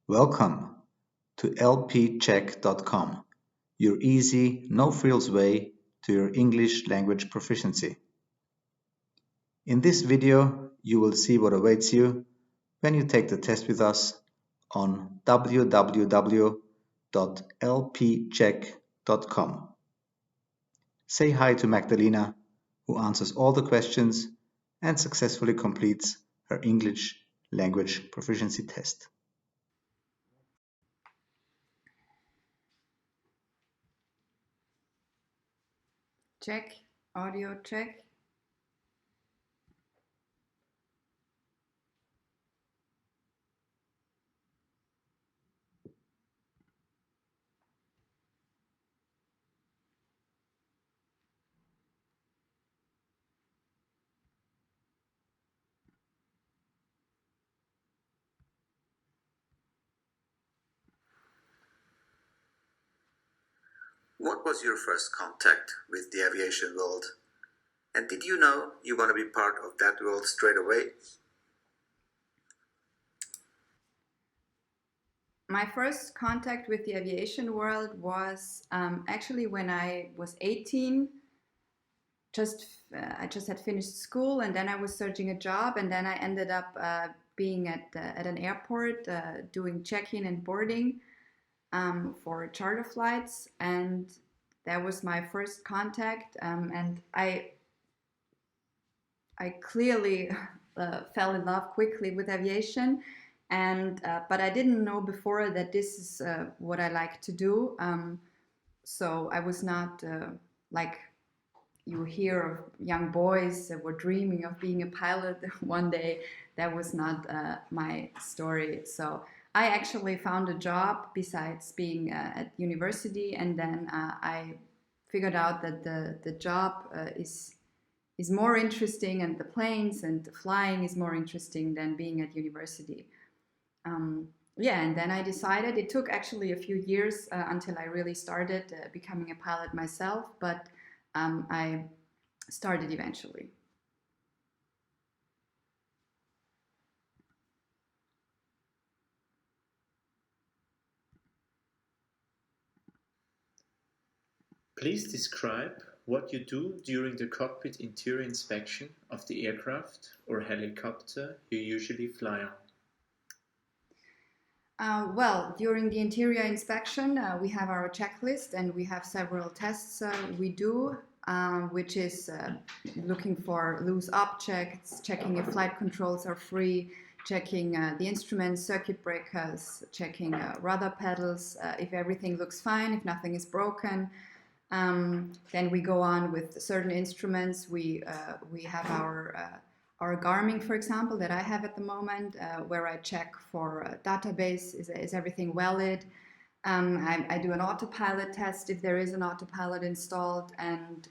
Welcome to lpcheck.com, your easy, no-frills way to your English language proficiency. In this video, you will see what awaits you when you take the test with us on www.lpcheck.com. Say hi to Magdalena, who answers all the questions and successfully completes her English language proficiency test. Check, audio check. What was your first contact with the aviation world? And did you know you want to be part of that world straight away? My first contact with the aviation world was actually when I was 18. I just had finished school, and then I was searching a job, and then I ended up being at an airport doing check-in and boarding for charter flights, and that was my first contact. And I clearly fell in love quickly with aviation, and but I didn't know before that this is what I like to do. So I was not like you hear of young boys that were dreaming of being a pilot one day. That was not my story. So I actually found a job besides being at university, and then I figured out that the job is more interesting, and the planes and the flying is more interesting than being at university. Yeah, and then I decided. It took actually a few years until I really started becoming a pilot myself, but I started eventually. Please describe what you do during the cockpit interior inspection of the aircraft or helicopter you usually fly on. Well, during the interior inspection, we have our checklist, and we have several tests we do, which is looking for loose objects, checking if flight controls are free, checking the instruments, circuit breakers, checking rudder pedals, if everything looks fine, if nothing is broken. Then we go on with certain instruments. We have our Garmin, for example, that I have at the moment, where I check for a database, is everything valid. I do an autopilot test if there is an autopilot installed, and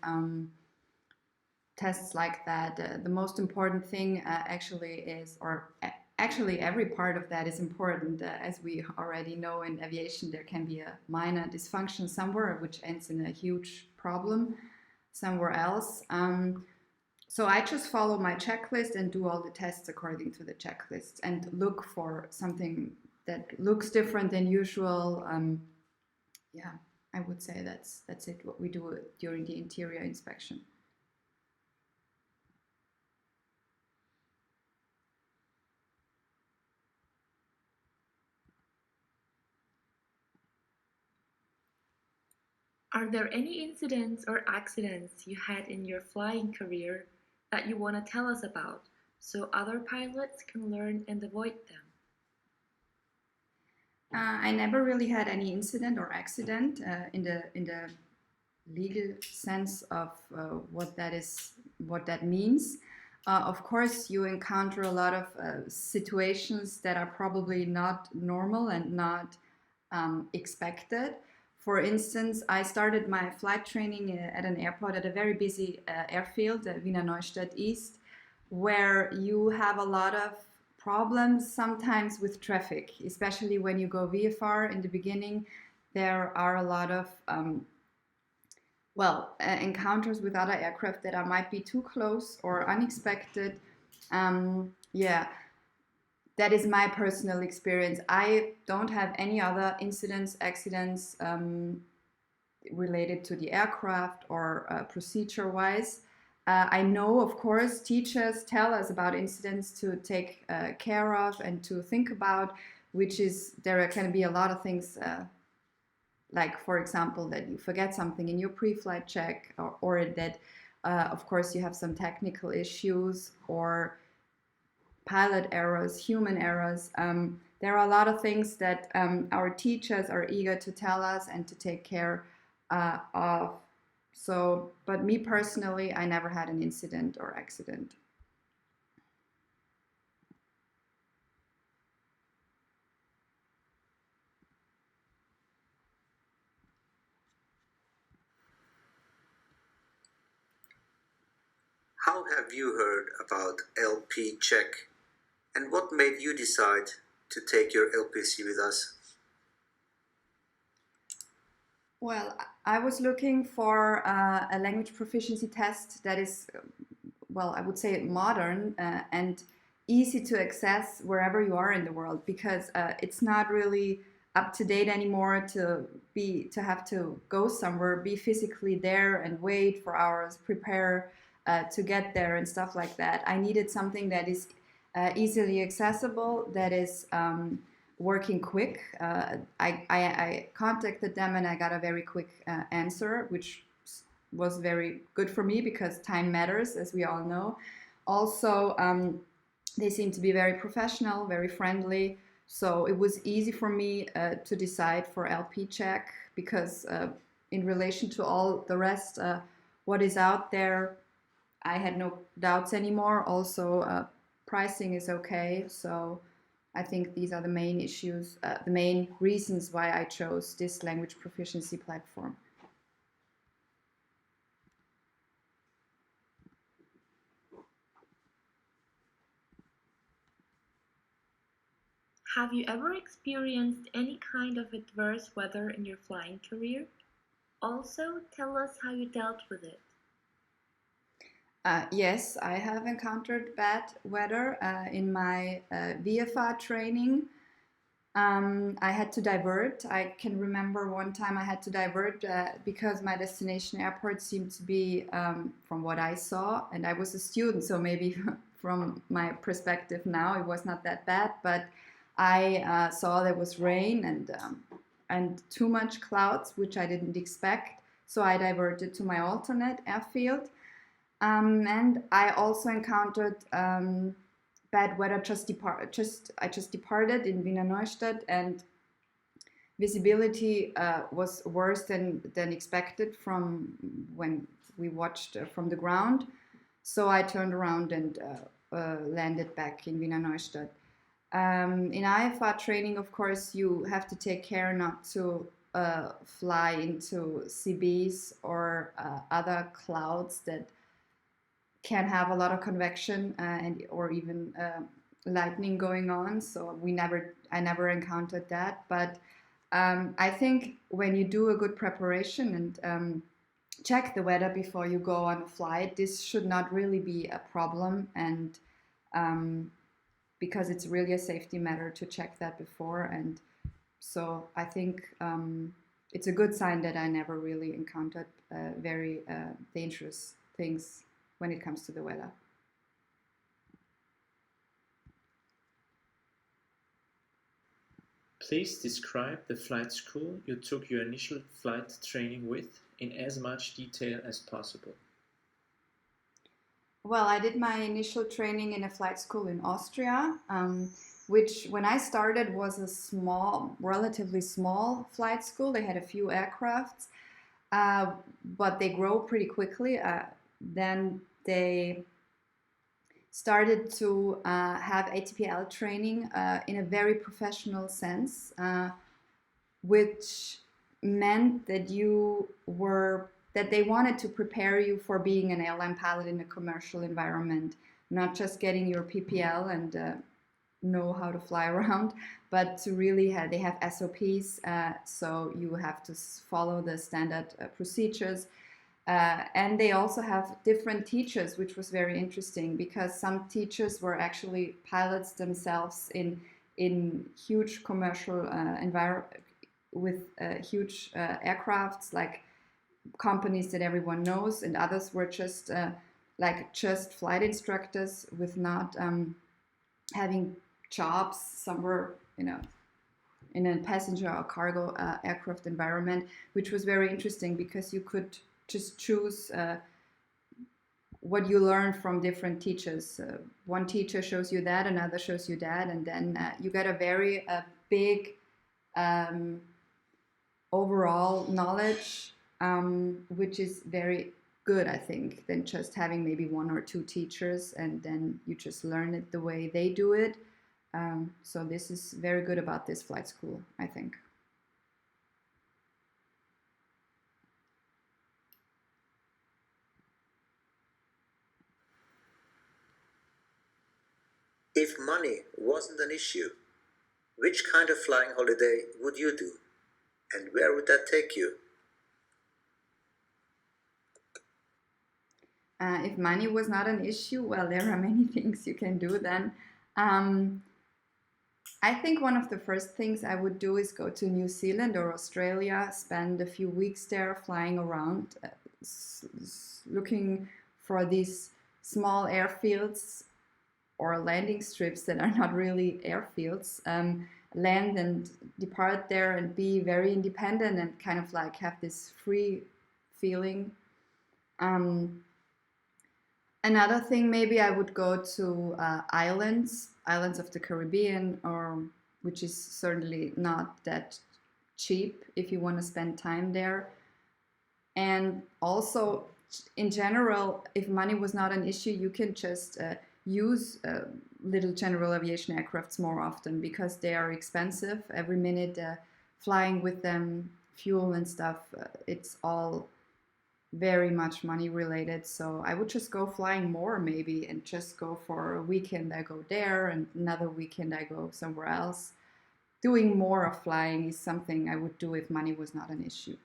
tests like that. The most important thing actually is, or actually every part of that is important. As we already know, in aviation there can be a minor dysfunction somewhere which ends in a huge problem somewhere else. So I just follow my checklist and do all the tests according to the checklist and look for something that looks different than usual. Yeah, I would say that's it, what we do during the interior inspection. Are there any incidents or accidents you had in your flying career that you want to tell us about so other pilots can learn and avoid them? I never really had any incident or accident in the legal sense of what that means. Of course, you encounter a lot of situations that are probably not normal and not expected. For instance, I started my flight training at an airport, at a very busy airfield, Wiener Neustadt East, where you have a lot of problems sometimes with traffic, especially when you go VFR in the beginning. There are a lot of encounters with other aircraft that might be too close or unexpected. Yeah, that is my personal experience. I don't have any other incidents, accidents related to the aircraft or procedure-wise. I know, of course, teachers tell us about incidents to take care of and to think about, which is there can be a lot of things like, for example, that you forget something in your pre-flight check, or that, of course, you have some technical issues or pilot errors, human errors. There are a lot of things that our teachers are eager to tell us and to take care of. So, but me personally, I never had an incident or accident. How have you heard about LP Check, and what made you decide to take your LPC with us? Well, I was looking for a language proficiency test that is, well, I would say modern and easy to access wherever you are in the world, because it's not really up to date anymore to have to go somewhere, be physically there and wait for hours, prepare to get there and stuff like that. I needed something that is easily accessible, that is working quick. I contacted them and I got a very quick answer, which was very good for me because time matters, as we all know. Also, they seem to be very professional, very friendly. So it was easy for me to decide for LP Check because in relation to all the rest, what is out there, I had no doubts anymore. Also, pricing is okay. So I think these are the main issues, the main reasons why I chose this language proficiency platform. Have you ever experienced any kind of adverse weather in your flying career? Also, tell us how you dealt with it. Yes, I have encountered bad weather in my VFA training. I had to divert. I can remember one time I had to divert because my destination airport seemed to be, from what I saw, and I was a student, so maybe from my perspective now it was not that bad, but I saw there was rain and too much clouds, which I didn't expect. So I diverted to my alternate airfield. And I also encountered bad weather. I just departed in Wiener Neustadt, and visibility was worse than expected from when we watched from the ground. So I turned around and landed back in Wiener Neustadt. In IFA training, of course, you have to take care not to fly into CBs or other clouds that can have a lot of convection and or even lightning going on. So I never encountered that. But I think when you do a good preparation and check the weather before you go on a flight, this should not really be a problem. And because it's really a safety matter to check that before. And so I think it's a good sign that I never really encountered very dangerous things when it comes to the weather. Please describe the flight school you took your initial flight training with in as much detail as possible. Well, I did my initial training in a flight school in Austria, which when I started was a small, relatively small flight school. They had a few aircrafts, but they grow pretty quickly. Then they started to have ATPL training in a very professional sense, which meant that that they wanted to prepare you for being an airline pilot in a commercial environment, not just getting your PPL and know how to fly around, but to really they have SOPs, so you have to follow the standard procedures. And they also have different teachers, which was very interesting because some teachers were actually pilots themselves in huge commercial environment with huge aircrafts, like companies that everyone knows, and others were just just flight instructors with not having jobs somewhere, in a passenger or cargo aircraft environment, which was very interesting because you could just choose what you learn from different teachers. One teacher shows you that, another shows you that, and then you get a very big overall knowledge, which is very good, I think, than just having maybe one or two teachers and then you just learn it the way they do it. So this is very good about this flight school, I think. If money wasn't an issue, which kind of flying holiday would you do? And where would that take you? If money was not an issue, well, there are many things you can do then. I think one of the first things I would do is go to New Zealand or Australia, spend a few weeks there flying around, looking for these small airfields or landing strips that are not really airfields, land and depart there and be very independent and kind of like have this free feeling. Another thing, maybe I would go to islands of the Caribbean, or which is certainly not that cheap if you want to spend time there. And also, in general, if money was not an issue, you can just use little general aviation aircrafts more often because they are expensive. Every minute flying with them, fuel and stuff, it's all very much money related. So I would just go flying more maybe and just go for a weekend. I go there and another weekend I go somewhere else. Doing more of flying is something I would do if money was not an issue.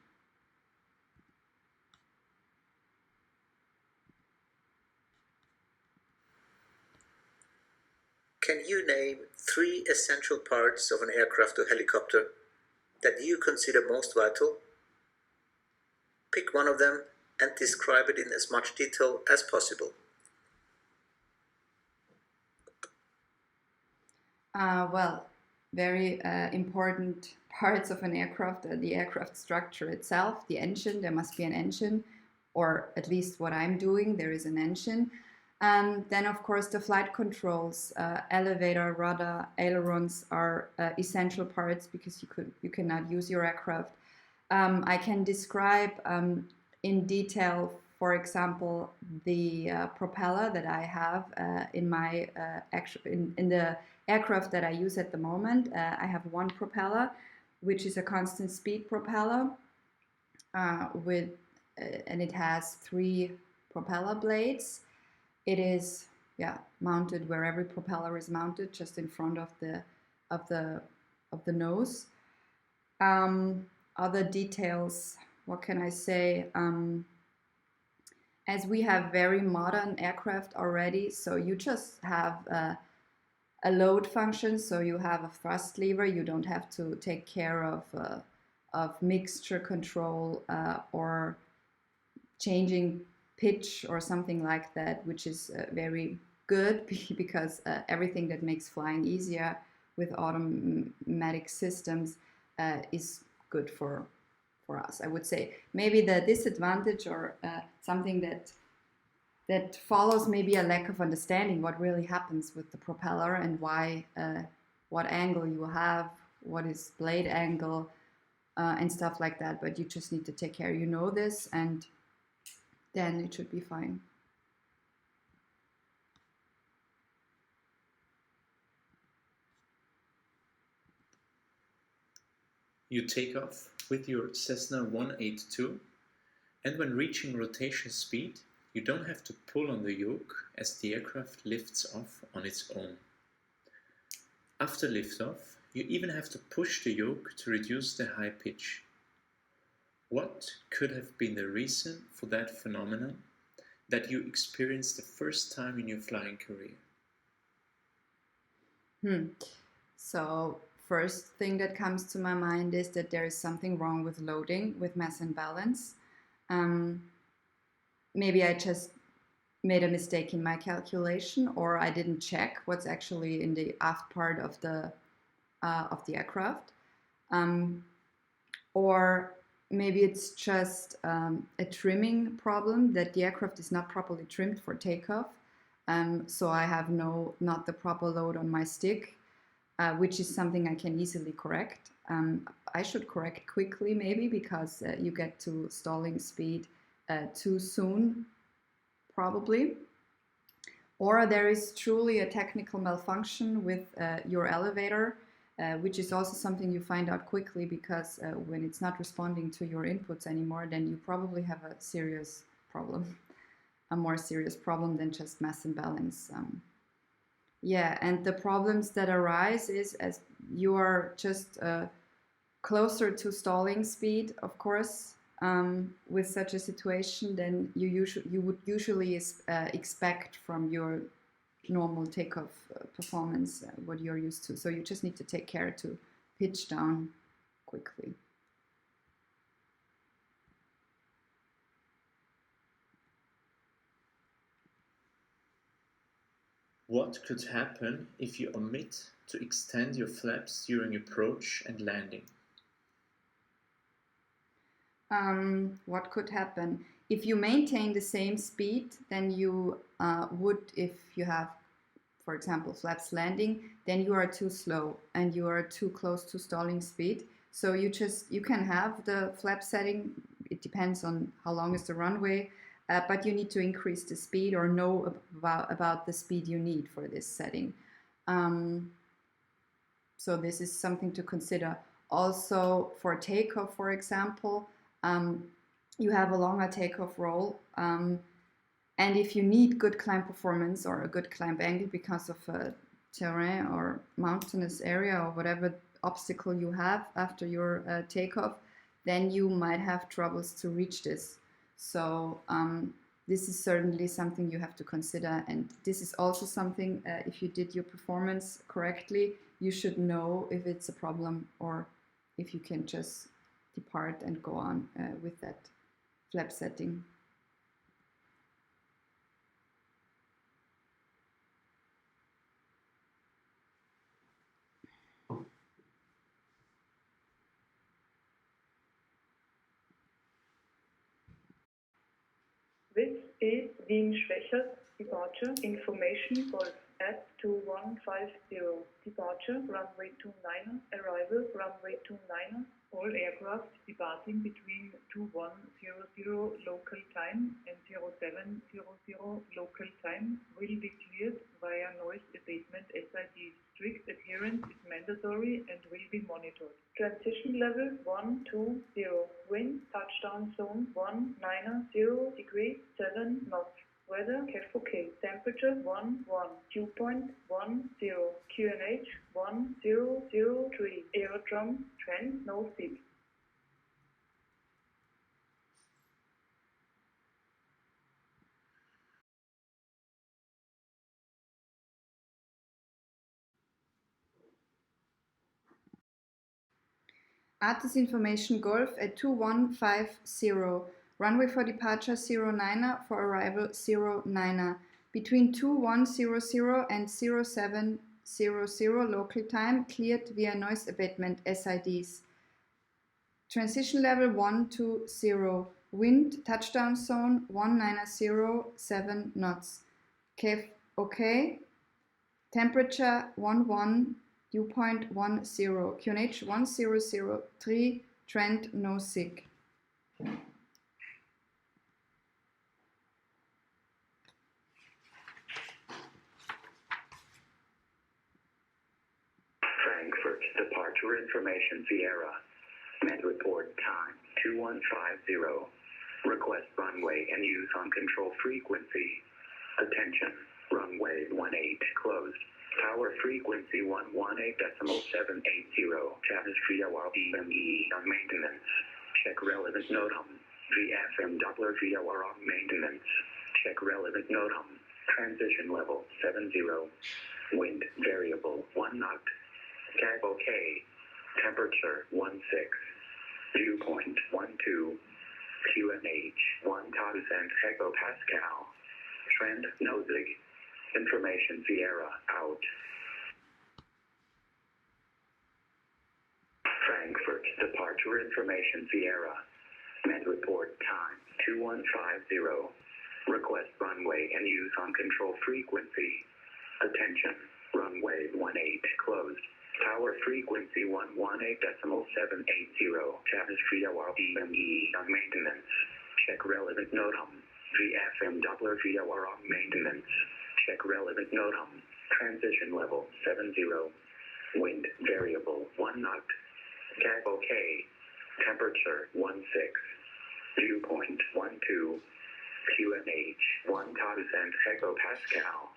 Can you name 3 essential parts of an aircraft or helicopter that you consider most vital? Pick one of them and describe it in as much detail as possible. Well, very important parts of an aircraft are the aircraft structure itself, the engine. There must be an engine, or at least what I'm doing, there is an engine. Then, of course, the flight controls, elevator, rudder, ailerons are essential parts because you cannot use your aircraft. I can describe in detail, for example, the propeller that I have in my in the aircraft that I use at the moment. I have one propeller, which is a constant speed propeller, and it has 3 propeller blades. It is mounted where every propeller is mounted, just in front of the nose. Other details, what can I say? As we have very modern aircraft already, so you just have a load function, so you have a thrust lever. You don't have to take care of mixture control or changing pitch or something like that, which is very good because everything that makes flying easier with automatic systems is good for us, I would say. Maybe the disadvantage or something that follows maybe a lack of understanding what really happens with the propeller and why, what angle you have, what is blade angle, and stuff like that. But you just need to take care. You know this, and then it should be fine. You take off with your Cessna 182, and when reaching rotation speed, you don't have to pull on the yoke as the aircraft lifts off on its own. After liftoff, you even have to push the yoke to reduce the high pitch. What could have been the reason for that phenomenon that you experienced the first time in your flying career? So first thing that comes to my mind is that there is something wrong with loading, with mass and balance. Maybe I just made a mistake in my calculation, or I didn't check what's actually in the aft part of the aircraft, or maybe it's just a trimming problem, that the aircraft is not properly trimmed for takeoff. So I have not the proper load on my stick, which is something I can easily correct. I should correct quickly maybe, because you get to stalling speed too soon, probably. Or there is truly a technical malfunction with your elevator, which is also something you find out quickly, because when it's not responding to your inputs anymore, then you probably have a serious problem, a more serious problem than just mass imbalance. Yeah, and the problems that arise is as you are just closer to stalling speed, of course, with such a situation, then you would usually expect from your normal takeoff performance what you're used to. So you just need to take care to pitch down quickly. What could happen if you omit to extend your flaps during approach and landing? What could happen? If you maintain the same speed, then you would, if you have, for example, flaps landing, then you are too slow and you are too close to stalling speed. So you can have the flap setting. It depends on how long is the runway, but you need to increase the speed or know about the speed you need for this setting. So this is something to consider. Also for takeoff, for example, you have a longer takeoff roll. And if you need good climb performance or a good climb angle because of a terrain or mountainous area or whatever obstacle you have after your takeoff, then you might have troubles to reach this. So this is certainly something you have to consider. And this is also something, if you did your performance correctly, you should know if it's a problem or if you can just depart and go on with that flap setting. This is Wien-Schwächert departure information Golf at 2150. Departure runway 29, arrival runway 29. All aircraft departing between 2100 local time and 0700 local time will be cleared via noise abatement SID. Strict adherence is mandatory and will be monitored. Transition level 120. Wind touchdown zone 190 degrees 7 knots. Weather okay. Temperature 11. Dew point 10. QNH 1003. Aerodrome trend no seat. ATIS information Golf at 2150. Runway for departure 09, for arrival 09. Between 2100 and 0700 local time, cleared via noise abatement SIDs. Transition level 120. Wind touchdown zone 190 knots. KEF okay. Temperature 11. Dew point 10. QNH 1003. Trend no sig. Frankfurt departure information Sierra. Med report time 2150. Request runway and use on control frequency. Attention, runway 18 closed. Tower frequency 118.780. Atmosphere while DME on maintenance. Check relevant NOTAM. VFM Doppler VOR on maintenance. Check relevant NOTAM. Transition level 70. Wind variable 1 knot. Cab OK. Temperature 16. Dew point 12. QNH 1000 hectopascal. Trend nosig. Information Sierra out. Frankfurt departure information Sierra. Med report time 2150. Request runway and use on control frequency. Attention. Runway 18 closed. Tower frequency 118.780. Atmosphere DME on maintenance. Check relevant NOTAM. VFM Doppler VOR on maintenance. Check relevant NOTAM. Transition level 70. Wind variable 1 knot. Cab OK. Temperature 16. Dew point 12. QNH 1000 hectopascal.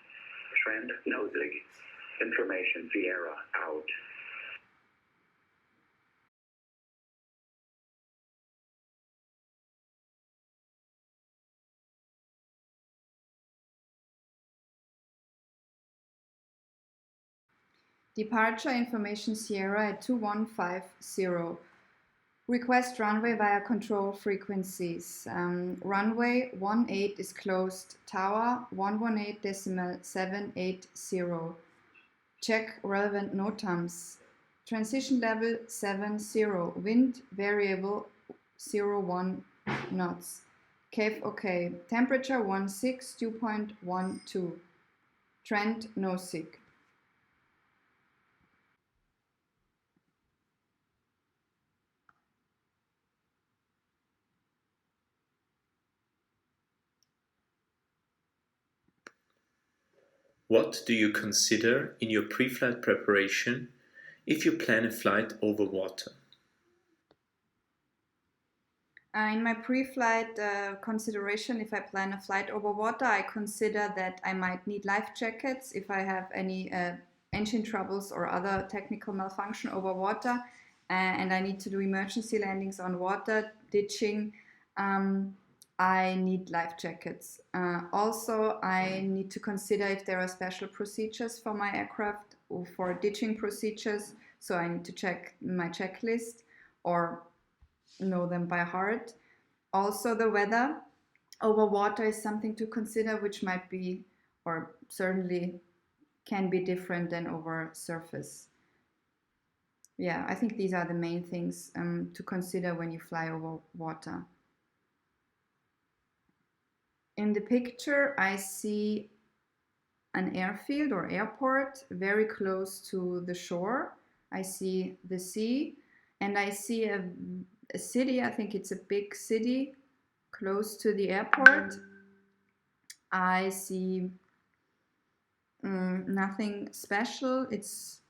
Trend nosig. Information Sierra out. Departure information Sierra at 2150. Request runway via control frequencies. Runway 18 is closed. Tower 118.780. Check relevant NOTAMs. Transition level 70. Wind variable 01 knots. Cave OK. Temperature 16. Dew point 12. Trend nosig. What do you consider in your pre-flight preparation if you plan a flight over water? In my pre-flight consideration, if I plan a flight over water, I consider that I might need life jackets if I have any engine troubles or other technical malfunction over water, and I need to do emergency landings on water, ditching. I need life jackets. Also, I need to consider if there are special procedures for my aircraft or for ditching procedures. So I need to check my checklist or know them by heart. Also, the weather over water is something to consider, which might be or certainly can be different than over surface. Yeah, I think these are the main things to consider when you fly over water. In the picture, I see an airfield or airport very close to the shore. I see the sea, and I see a city. I think it's a big city close to the airport. I see nothing special. It's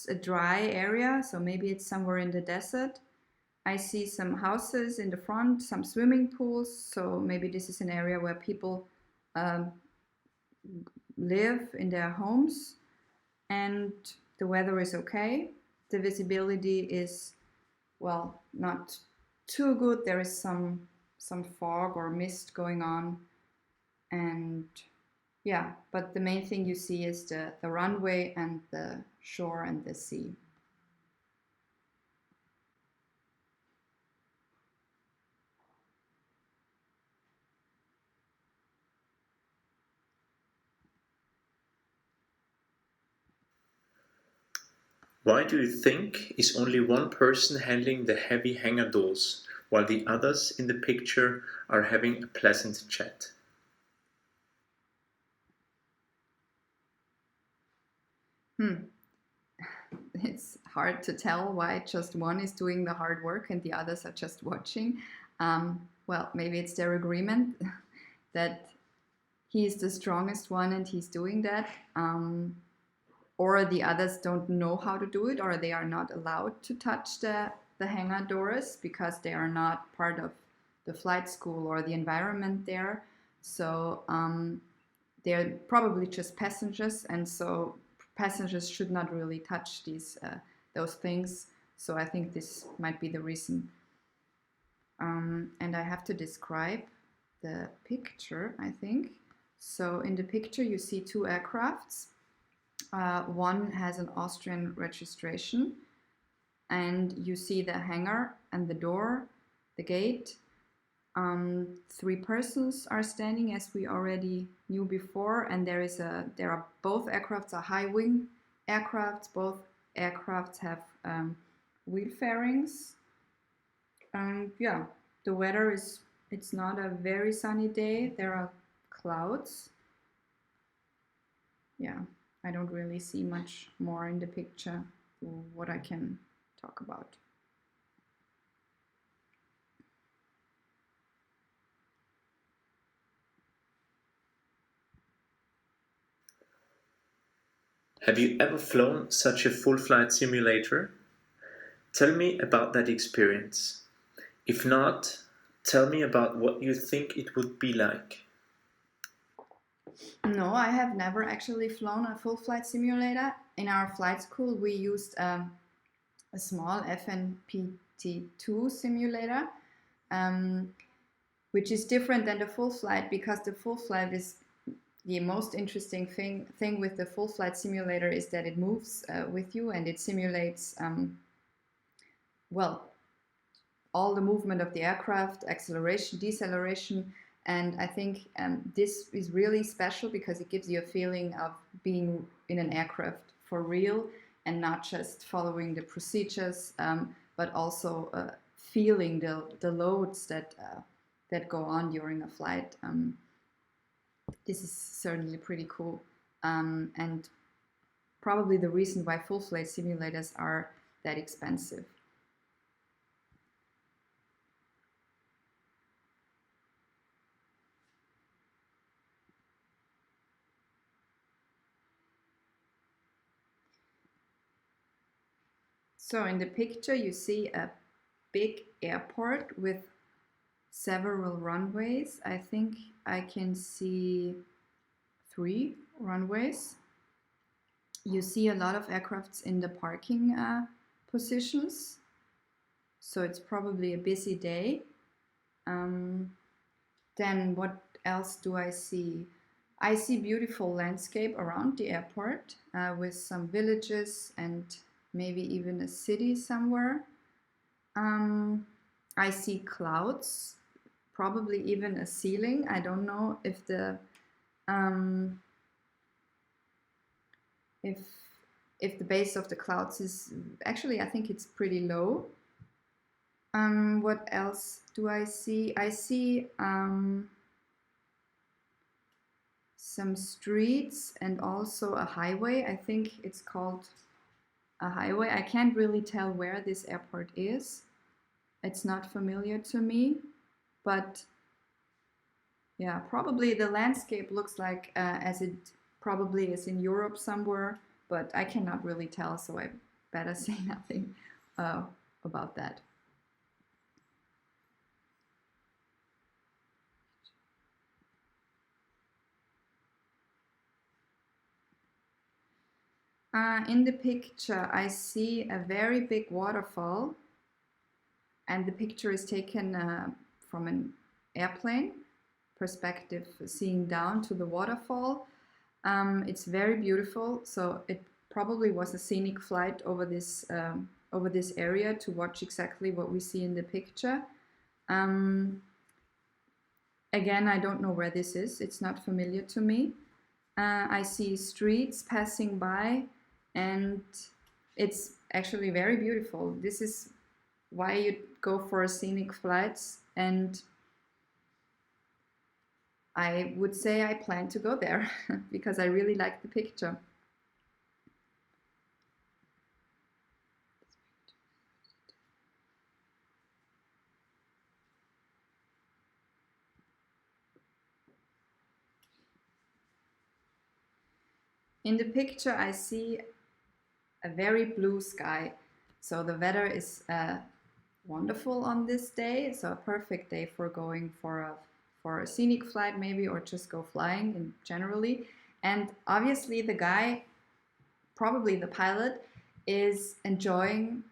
a dry area, so maybe it's somewhere in the desert. I see some houses in the front, some swimming pools, so maybe this is an area where people live in their homes, and the weather is okay. The visibility is, well, not too good. There is some fog or mist going on, and yeah, but the main thing you see is the runway and the shore and the sea. Why do you think is only one person handling the heavy hangar doors while the others in the picture are having a pleasant chat? It's hard to tell why just one is doing the hard work and the others are just watching. Well, maybe it's their agreement that he's the strongest one and he's doing that. Or the others don't know how to do it, or they are not allowed to touch the hangar doors because they are not part of the flight school or the environment there. So they're probably just passengers, and so passengers should not really touch those things. So I think this might be the reason. And I have to describe the picture, I think. So in the picture you see two aircrafts. One has an Austrian registration, and you see the hangar and the door, the gate. 3 persons are standing, as we already knew before, and there are both aircrafts are high wing aircrafts. Both aircrafts have wheel fairings. Yeah, the weather it's not a very sunny day. There are clouds. Yeah, I don't really see much more in the picture what I can talk about. Have you ever flown such a full flight simulator? Tell me about that experience. If not, tell me about what you think it would be like. No, I have never actually flown a full flight simulator. In our flight school, we used a small FNPT2 simulator, which is different than the full flight, because the full flight is the most interesting thing with the full flight simulator is that it moves with you, and it simulates well, all the movement of the aircraft, acceleration, deceleration. And I think this is really special because it gives you a feeling of being in an aircraft for real, and not just following the procedures, but also feeling the loads that go on during a flight. This is certainly pretty cool, and probably the reason why full flight simulators are that expensive. So in the picture you see a big airport with several runways. I think I can see 3 runways. You see a lot of aircrafts in the parking positions, so it's probably a busy day. Then what else do I see? I see beautiful landscape around the airport with some villages and maybe even a city somewhere. I see clouds, probably even a ceiling. I don't know if the if the base of the clouds is actually, I think it's pretty low. What else do I see? I see some streets and also a highway. I think it's called a highway. I can't really tell where this airport is. It's not familiar to me, but yeah, probably the landscape looks like as it probably is in Europe somewhere, but I cannot really tell, so I better say nothing about that. In the picture, I see a very big waterfall, and the picture is taken from an airplane perspective, seeing down to the waterfall. It's very beautiful, so it probably was a scenic flight over this area to watch exactly what we see in the picture. Again, I don't know where this is. It's not familiar to me. I see streets passing by, and it's actually very beautiful. This is why you go for scenic flights, and I would say I plan to go there because I really like the picture. In the picture, I see a very blue sky. So the weather is wonderful on this day. So a perfect day for going for a scenic flight maybe, or just go flying in generally. And obviously the guy, probably the pilot, is enjoying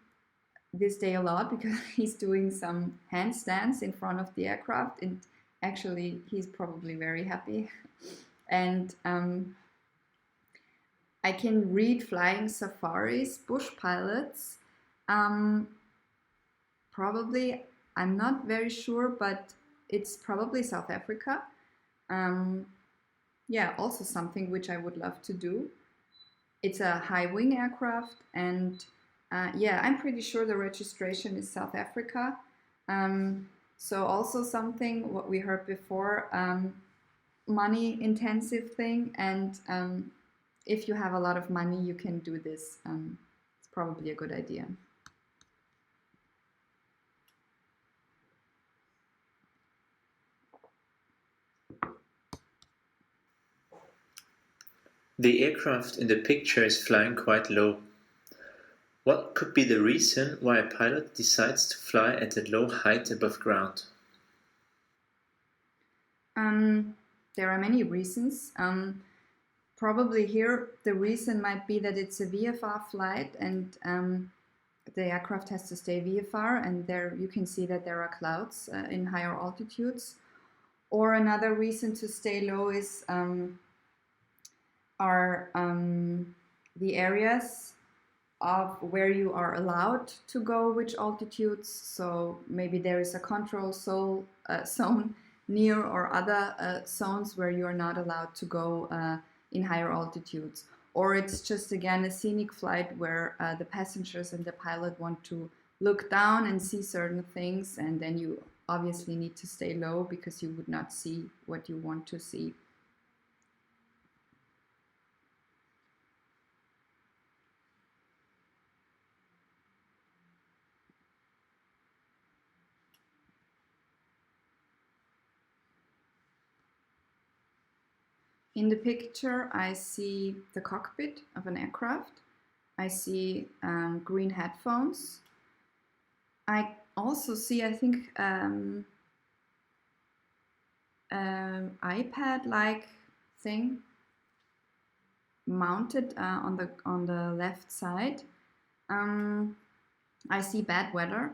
this day a lot because he's doing some handstands in front of the aircraft, and actually he's probably very happy. And I can read flying safaris, bush pilots. Probably, I'm not very sure, but it's probably South Africa. Yeah, also something which I would love to do. It's a high wing aircraft, and yeah, I'm pretty sure the registration is South Africa. So also something what we heard before, money intensive thing, and if you have a lot of money, you can do this. It's probably a good idea. The aircraft in the picture is flying quite low. What could be the reason why a pilot decides to fly at a low height above ground? There are many reasons. Probably here the reason might be that it's a VFR flight, and the aircraft has to stay VFR, and there you can see that there are clouds in higher altitudes. Or another reason to stay low is the areas of where you are allowed to go, which altitudes. So maybe there is a control zone near, or other zones where you are not allowed to go in higher altitudes. Or it's just again a scenic flight where the passengers and the pilot want to look down and see certain things, and then you obviously need to stay low because you would not see what you want to see. In the picture, I see the cockpit of an aircraft. I see green headphones. I also see, I think, iPad-like thing mounted on the left side. I see bad weather,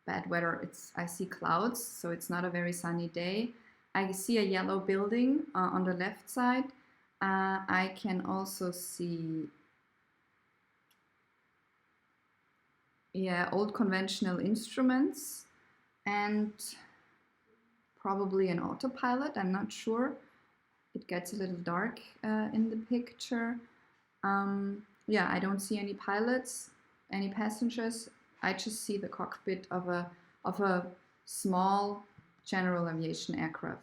I see clouds, so it's not a very sunny day. I see a yellow building on the left side. I can also see, yeah, old conventional instruments and probably an autopilot. I'm not sure. It gets a little dark in the picture. Yeah, I don't see any pilots, any passengers. I just see the cockpit of a small general aviation aircraft.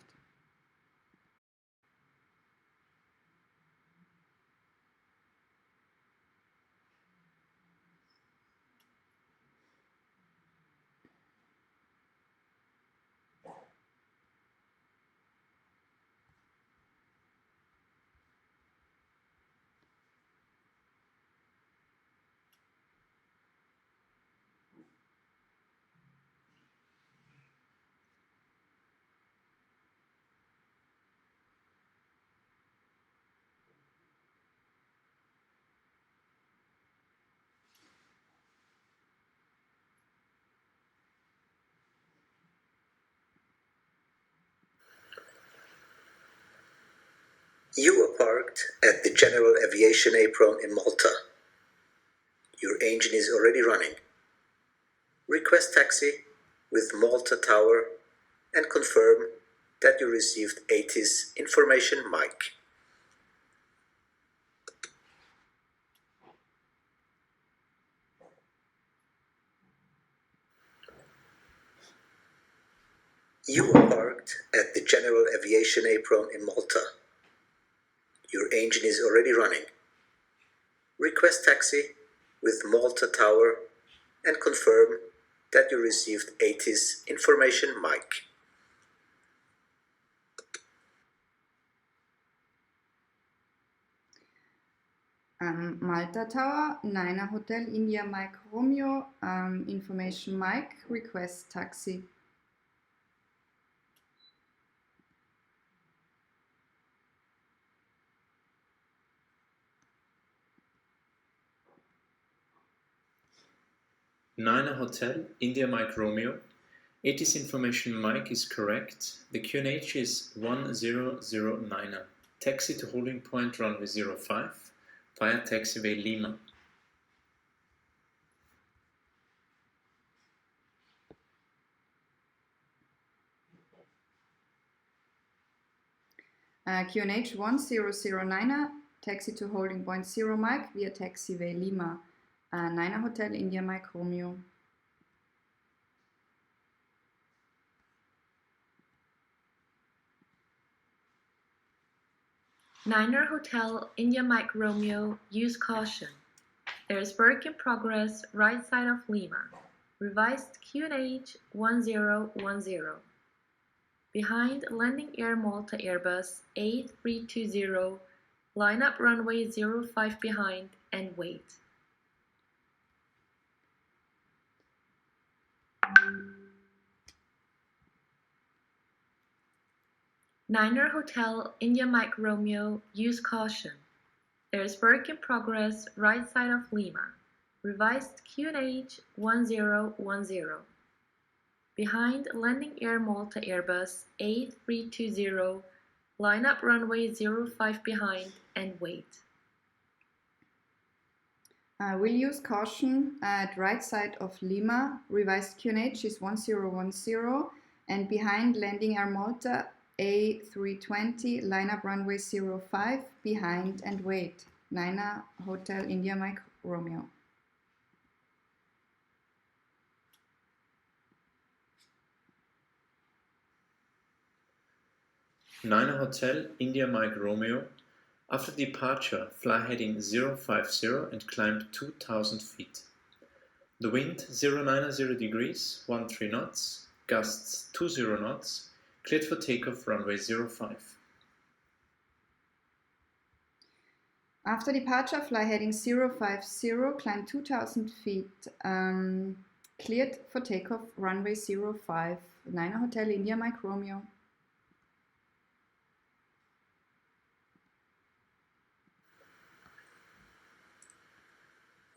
You are parked at the General Aviation Apron in Malta. Your engine is already running. Request taxi with Malta Tower and confirm that you received ATIS information mic. You are parked at the General Aviation Apron in Malta. Your engine is already running. Request taxi with Malta Tower and confirm that you received ATIS information mic. Malta Tower, Niner Hotel, India Mike Romeo, information Mike, request taxi. Niner Hotel, India Mike Romeo. 80's information Mike is correct. The QNH is 1009. Taxi to holding point runway 05 via taxiway Lima. QNH 1009, taxi to holding point 0 Mike via taxiway Lima. Niner Hotel, India Mike Romeo. Niner Hotel, India Mike Romeo, use caution. There is work in progress, right side of Lima. Revised QNH 1010. Behind landing Air Malta Airbus A320, line up runway 05 behind and wait. Niner Hotel, India Mike Romeo, use caution. There is work in progress, right side of Lima. Revised QNH 1010. Behind landing Air Malta Airbus A320, line up runway 05 behind and wait. We'll use caution at right side of Lima. Revised QNH is 1010 and behind landing Air Malta A320, line up runway 05 behind and wait. Niner Hotel, India Mike Romeo. Niner Hotel, India Mike Romeo. After departure, fly heading 050 and climb 2000 feet. The wind 090 degrees, 13 knots, gusts 20 knots, cleared for takeoff runway 05. After departure, fly heading 050, climb 2000 feet, cleared for takeoff runway 05. Niner Hotel, India Mike Romeo.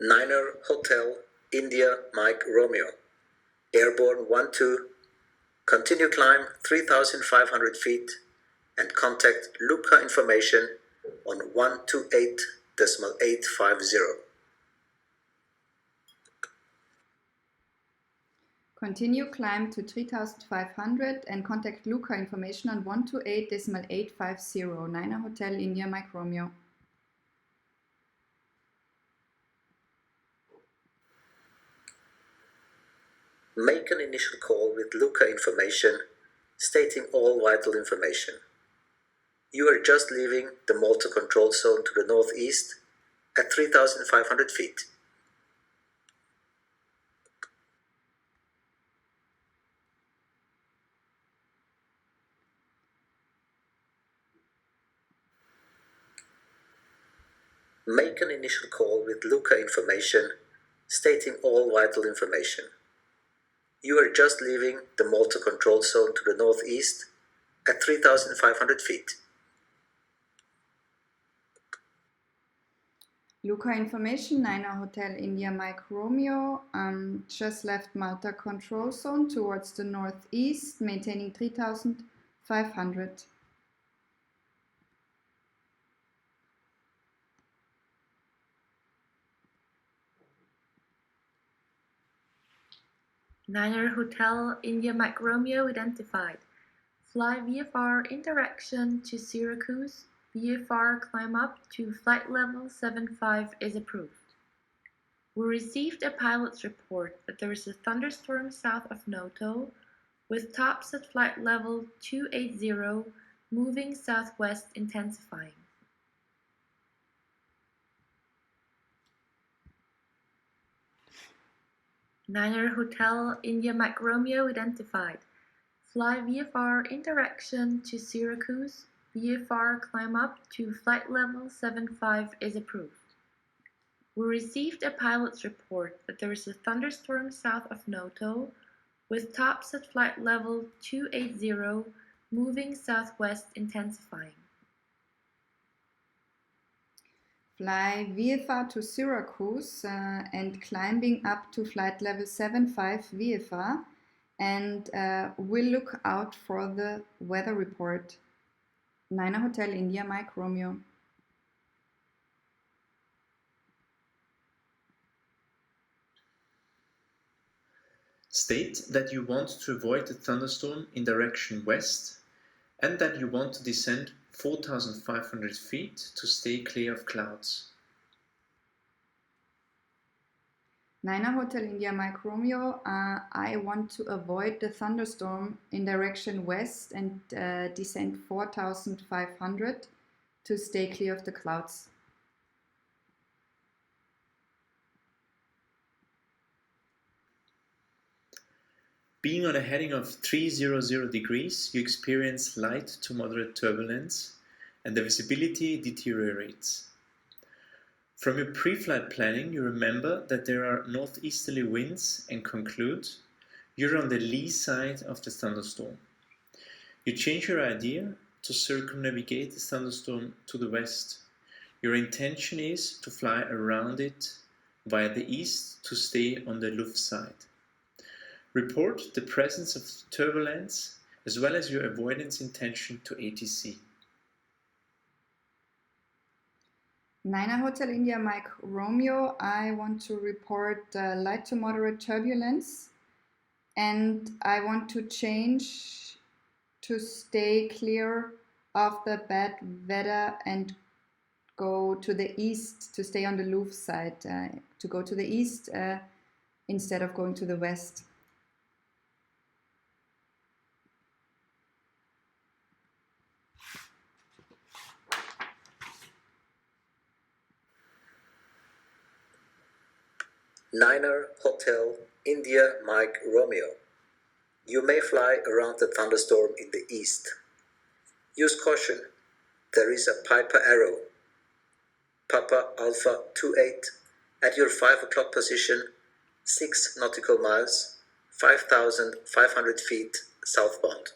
Niner Hotel, India Mike Romeo. Airborne 12, continue climb 3,500 feet and contact Luca information on 128.850. Continue climb to 3,500 and contact Luca information on 128.850. Niner Hotel, India Mike Romeo. Make an initial call with Luca information stating all vital information. You are just leaving the Malta control zone to the northeast at 3,500 feet. Make an initial call with Luca information stating all vital information. You are just leaving the Malta control zone to the northeast at 3,500 feet. Luca information, Niner Hotel, India Mike Romeo. Just left Malta control zone towards the northeast, maintaining 3,500. Niner Hotel, India Mike Romeo identified. Fly VFR interaction to Syracuse. VFR climb up to flight level 75 is approved. We received a pilot's report that there is a thunderstorm south of Noto with tops at flight level 280 moving southwest intensifying. Niner Hotel, India Mike Romeo identified. Fly VFR interaction to Syracuse. VFR climb up to flight level 75 is approved. We received a pilot's report that there is a thunderstorm south of Noto with tops at flight level 280 moving southwest intensifying. fly VFR to Syracuse and climbing up to flight level 75 VFR, and we'll look out for the weather report. Niner Hotel India Mike Romeo. State that you want to avoid the thunderstorm in direction west and that you want to descend 4,500 feet to stay clear of clouds. Niner Hotel India Mike Romeo, I want to avoid the thunderstorm in direction west and descend 4,500 to stay clear of the clouds. Being on a heading of 300 degrees, you experience light to moderate turbulence and the visibility deteriorates. From your pre-flight planning, you remember that there are northeasterly winds and conclude you're on the lee side of the thunderstorm. You change your idea to circumnavigate the thunderstorm to the west. Your intention is to fly around it via the east to stay on the Luft side. Report the presence of turbulence as well as your avoidance intention to ATC. Niner Hotel India Mike Romeo, I want to report light to moderate turbulence, and I want to change to stay clear of the bad weather and go to the east to stay on the Luft side, to go to the east instead of going to the west. Niner Hotel India Mike Romeo. You may fly around the thunderstorm in the east. Use caution. There is a Piper arrow. Papa Alpha 28 at your 5 o'clock position, 6 nautical miles, 5,500 feet southbound.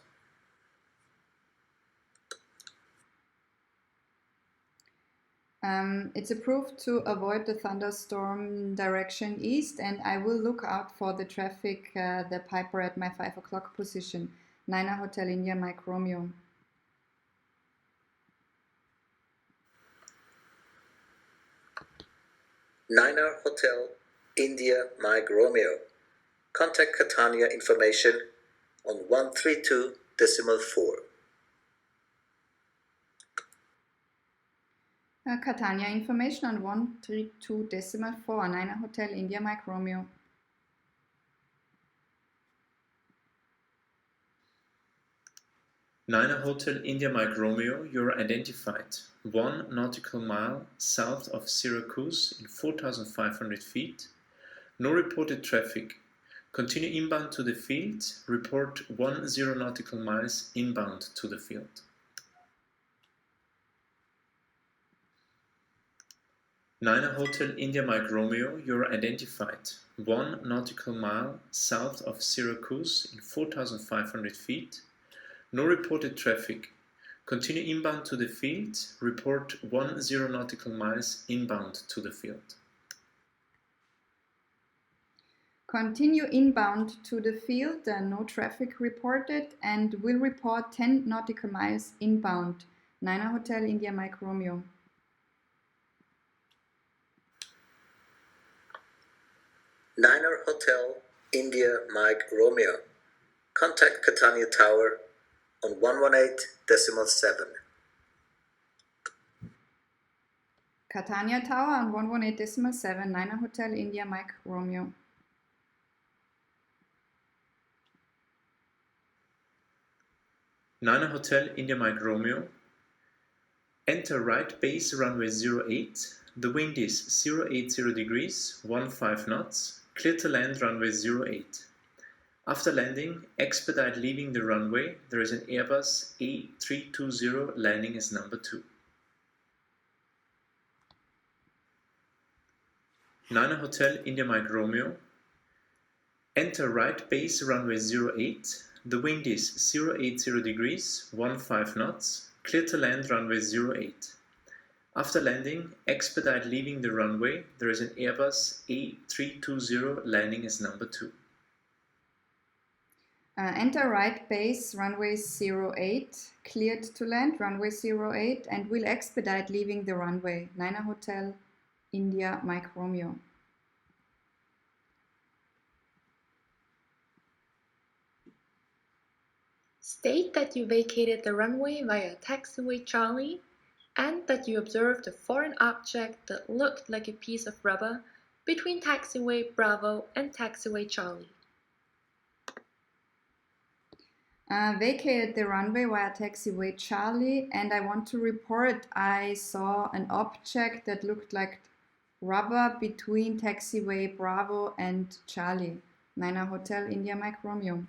It's approved to avoid the thunderstorm direction east, and I will look out for the traffic, the Piper at my 5 o'clock position. Niner Hotel India Mike Romeo. Niner Hotel India Mike Romeo. Contact Catania information on 132.4. Catania information on 132.4, Niner Hotel India Mike Romeo. Niner Hotel India Mike Romeo, you're identified 1 nautical mile south of Syracuse in 4,500 feet. No reported traffic. Continue inbound to the field. Report 10 nautical miles inbound to the field. Niner Hotel India Mike Romeo, you're identified 1 nautical mile south of Syracuse in 4,500 feet. No reported traffic. Continue inbound to the field. Report 10 nautical miles inbound to the field. Continue inbound to the field, no traffic reported, and will report 10 nautical miles inbound. Niner Hotel India Mike Romeo. Niner Hotel India Mike Romeo. Contact Catania Tower on 118.7. Catania Tower on 118.7, Niner Hotel India Mike Romeo. Niner Hotel India Mike Romeo. Enter right base runway 08. The wind is 080 degrees, 15 knots. Clear to land runway 08. After landing, expedite leaving the runway. There is an Airbus A320 landing as number 2. Niner Hotel India Mike Romeo. Enter right base runway 08. The wind is 080 degrees, 15 knots. Clear to land runway 08. After landing, expedite leaving the runway. There is an Airbus A320 landing as number 2. Enter right base, runway 08, cleared to land, runway 08, and will expedite leaving the runway. Niner Hotel, India, Mike Romeo. State that you vacated the runway via taxiway Charlie and that you observed a foreign object that looked like a piece of rubber between taxiway Bravo and taxiway Charlie. Vacated the runway via taxiway Charlie, and I want to report I saw an object that looked like rubber between taxiway Bravo and Charlie. Niner Hotel, India, Mike Romeo.